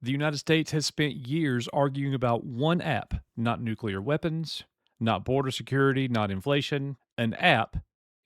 The United States has spent years arguing about one app, not nuclear weapons, not border security, not inflation, an app,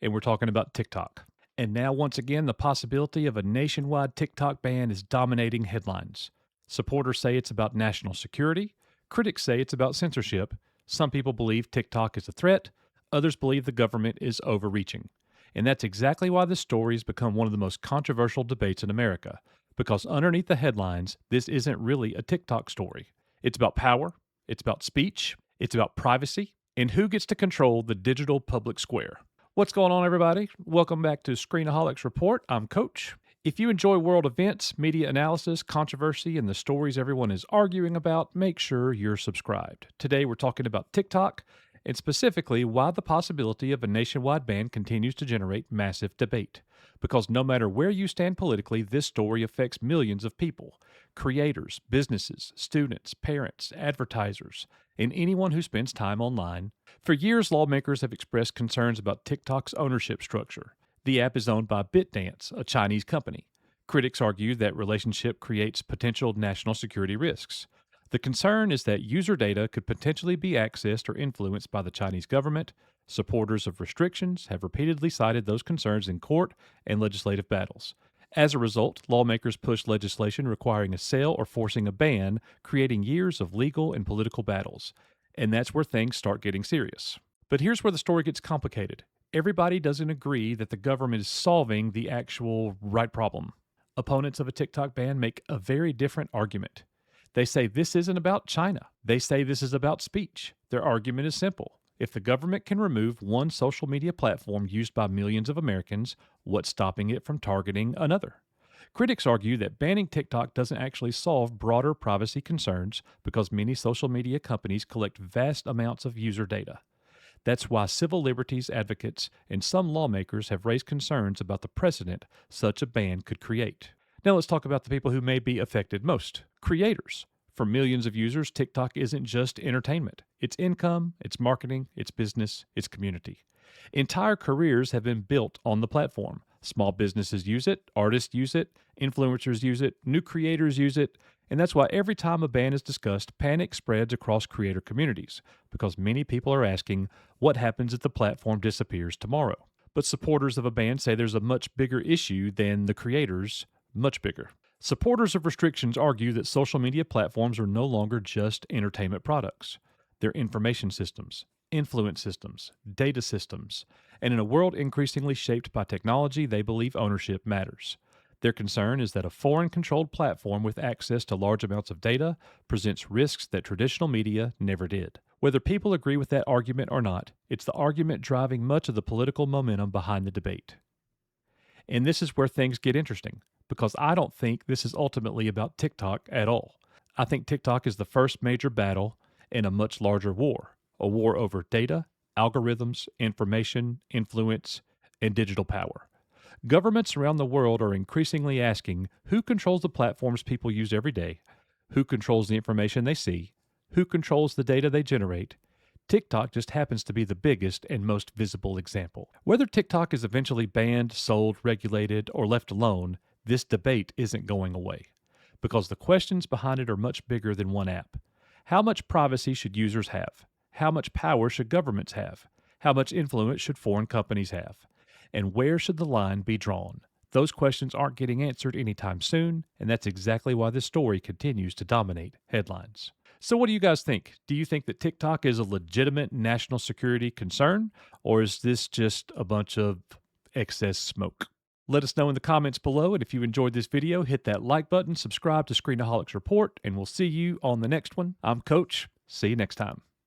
and we're talking about TikTok. And now, once again, the possibility of a nationwide TikTok ban is dominating headlines. Supporters say it's about national security, critics say it's about censorship. Some people believe TikTok is a threat, others believe the government is overreaching. And that's exactly why this story has become one of the most controversial debates in America. Because underneath the headlines, this isn't really a TikTok story. It's about power, it's about speech, it's about privacy, and who gets to control the digital public square. What's going on, everybody? Welcome back to Screenaholics Report. I'm Coach. If you enjoy world events, media analysis, controversy, and the stories everyone is arguing about, make sure you're subscribed. Today, we're talking about TikTok, and specifically why the possibility of a nationwide ban continues to generate massive debate. Because no matter where you stand politically, this story affects millions of people: creators, businesses, students, parents, advertisers, and anyone who spends time online. For years, lawmakers have expressed concerns about TikTok's ownership structure. The app is owned by ByteDance, a Chinese company. Critics argue that relationship creates potential national security risks. The concern is that user data could potentially be accessed or influenced by the Chinese government. Supporters of restrictions have repeatedly cited those concerns in court and legislative battles. As a result, lawmakers pushed legislation requiring a sale or forcing a ban, creating years of legal and political battles. And that's where things start getting serious. But here's where the story gets complicated. Everybody doesn't agree that the government is solving the actual right problem. Opponents of a TikTok ban make a very different argument. They say this isn't about China. They say this is about speech. Their argument is simple. If the government can remove one social media platform used by millions of Americans, what's stopping it from targeting another? Critics argue that banning TikTok doesn't actually solve broader privacy concerns because many social media companies collect vast amounts of user data. That's why civil liberties advocates and some lawmakers have raised concerns about the precedent such a ban could create. Now let's talk about the people who may be affected most: creators. For millions of users, TikTok isn't just entertainment. It's income, it's marketing, it's business, it's community. Entire careers have been built on the platform. Small businesses use it, artists use it, influencers use it, new creators use it, and that's why every time a ban is discussed, panic spreads across creator communities, because many people are asking, what happens if the platform disappears tomorrow? But supporters of a ban say there's a much bigger issue than the creators. Much bigger. Supporters of restrictions argue that social media platforms are no longer just entertainment products. They're information systems, influence systems, data systems, and in a world increasingly shaped by technology, they believe ownership matters. Their concern is that a foreign-controlled platform with access to large amounts of data presents risks that traditional media never did. Whether people agree with that argument or not, it's the argument driving much of the political momentum behind the debate. And this is where things get interesting, because I don't think this is ultimately about TikTok at all. I think TikTok is the first major battle in a much larger war, a war over data, algorithms, information, influence, and digital power. Governments around the world are increasingly asking who controls the platforms people use every day, who controls the information they see, who controls the data they generate. TikTok just happens to be the biggest and most visible example. Whether TikTok is eventually banned, sold, regulated, or left alone, this debate isn't going away. Because the questions behind it are much bigger than one app. How much privacy should users have? How much power should governments have? How much influence should foreign companies have? And where should the line be drawn? Those questions aren't getting answered anytime soon, and that's exactly why this story continues to dominate headlines. So what do you guys think? Do you think that TikTok is a legitimate national security concern, or is this just a bunch of excess smoke? Let us know in the comments below, and if you enjoyed this video, hit that like button, subscribe to Screenaholics Report, and we'll see you on the next one. I'm Coach. See you next time.